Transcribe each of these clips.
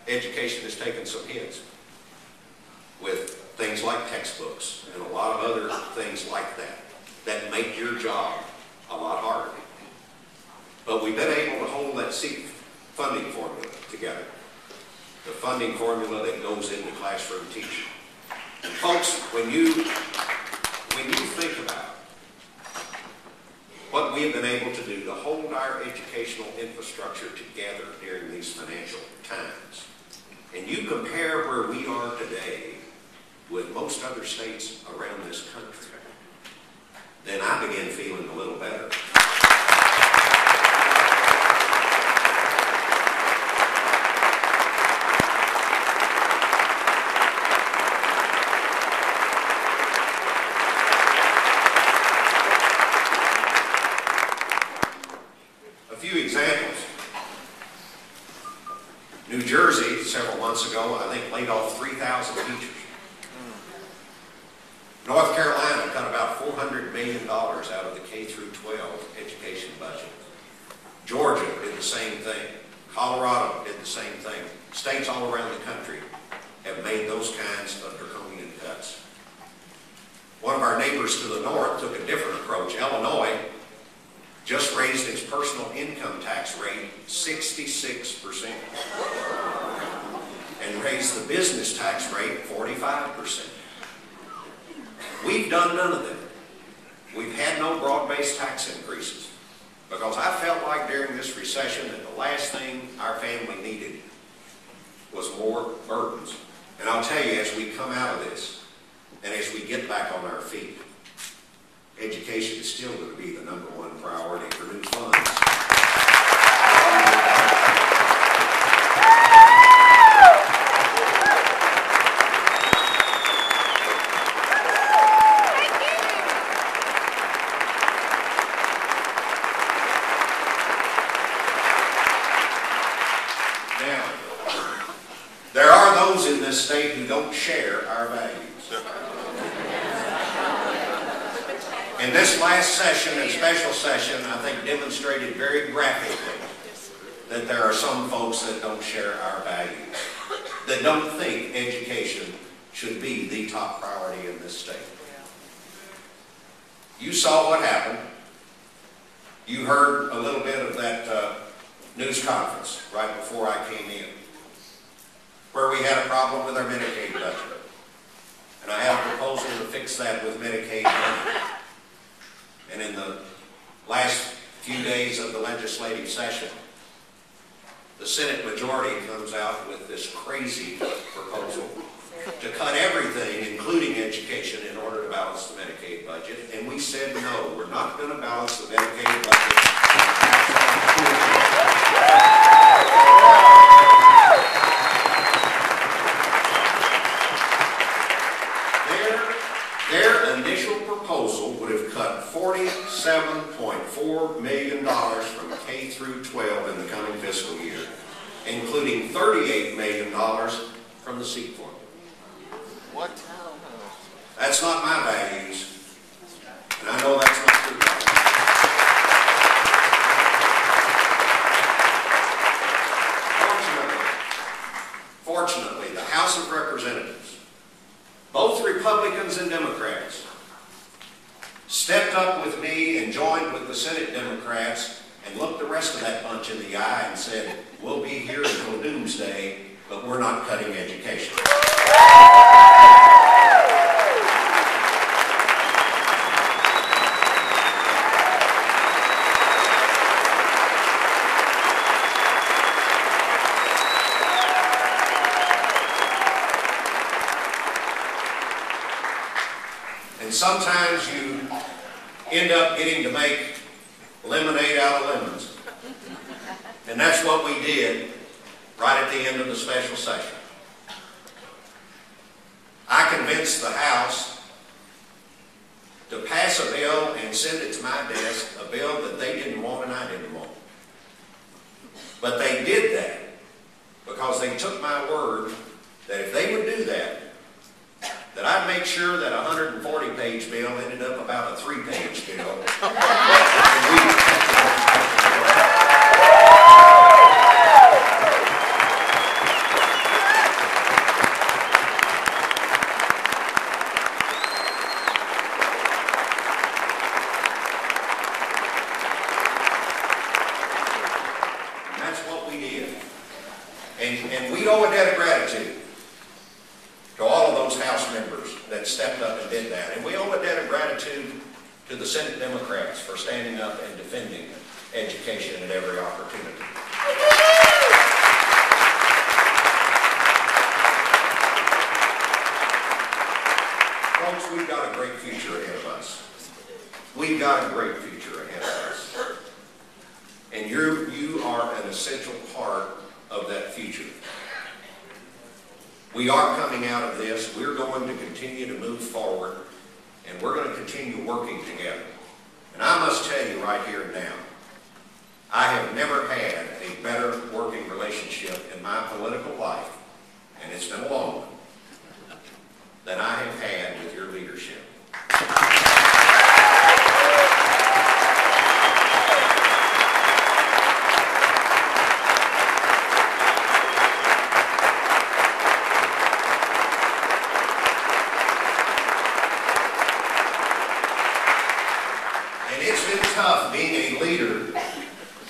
education has taken some hits with things like textbooks and a lot of other things like that that make your job a lot harder. But we've been able to hold that seat funding formula together. The funding formula that goes into classroom teaching. And folks, when you think about what we have been able to do to hold our educational infrastructure together during these financial times, and you compare where we are today with most other states around this country, then I begin feeling a little better. A few examples. New Jersey, several months ago, I think laid off 3,000 teachers. North Carolina cut about $400 million out of the K-12 education budget. Georgia did the same thing. Colorado did the same thing. States all around the country have made those kinds of draconian cuts. One of our neighbors to the north took a different approach. Illinois just raised its personal income tax rate 66% and raised the business tax rate 45%. We've done none of them. We've had no broad-based tax increases because I felt like during this recession that the last thing our family needed was more burdens. And I'll tell you, as we come out of this and as we get back on our feet, education is still going to be the #1 priority for new funds. Now, there are those in this state who don't share our values. And this last session and special session, I think, demonstrated very graphically that there are some folks that don't share our values, that don't think education should be the top priority in this state. You saw what happened. You heard a little bit of that news conference right before I came in, where we had a problem with our Medicaid budget. And I have a proposal to fix that with Medicaid money. And in the last few days of the legislative session, the Senate majority comes out with this crazy proposal to cut everything, including education, in order to balance the Medicaid budget. And we said, no, we're not going to balance the Medicaid budget. Their initial proposal would have cut $47.4 million from K through 12 in the coming fiscal year, including $38 million from the seat formula. What? That's not my values, and I know that's not your values. Fortunately, the House of Representatives, both Republicans and Democrats, stepped up with me and joined with the Senate Democrats and looked the rest of that bunch in the eye and said, we'll be here until doomsday, but we're not cutting education. And sometimes you end up getting to make lemonade out of lemons. And that's what we did right at the end of the special session. I convinced the House to pass a bill and send it to my desk, a bill that they didn't want and I didn't want. But they did that because they took my word that if they would do that, that I'd make sure that a 140-page bill ended up about a 3-page bill. And we owe a debt of gratitude to all of those House members that stepped up and did that. And we owe a debt of gratitude to the Senate Democrats for standing up and defending education at every opportunity. Folks, we've got a great future ahead of us. We've got a great future ahead of us. And you are an essential part of that future. We are coming out of this. We're going to continue to move forward, and we're going to continue working together. And I must tell you right here and now, I have never had a better working relationship in my political life, and it's been a long one, than I have had with your leadership. Tough being a leader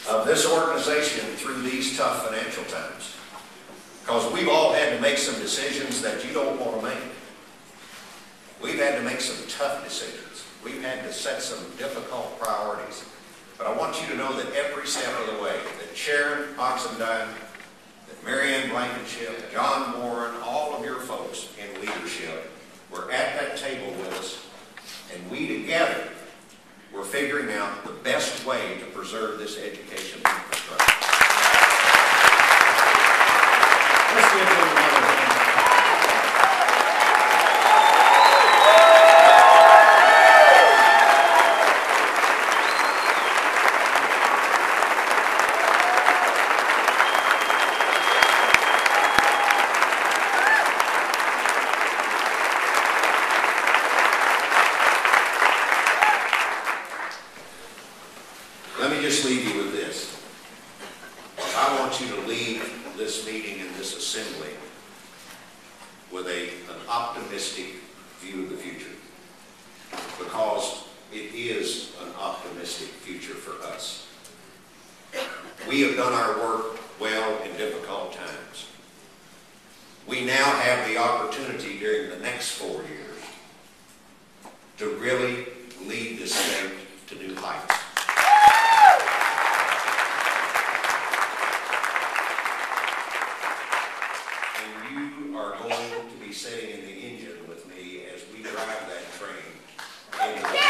of this organization through these tough financial times, because we've all had to make some decisions that you don't want to make. We've had to make some tough decisions. We've had to set some difficult priorities. But I want you to know that every step of the way, that Sharon Oxendine, that Marianne Blankenship, John Warren, all of your folks in leadership were at that table with us, and we together we're figuring out the best way to preserve this education infrastructure. Let's give them another hand. Let me just leave you with this. I want you to leave this meeting and this assembly with an optimistic view of the future, because it is an optimistic future for us. We have done our work well in difficult times. We now have the opportunity during the next 4 years to really lead this state to new heights. You are going to be sitting in the engine with me as we drive that train into the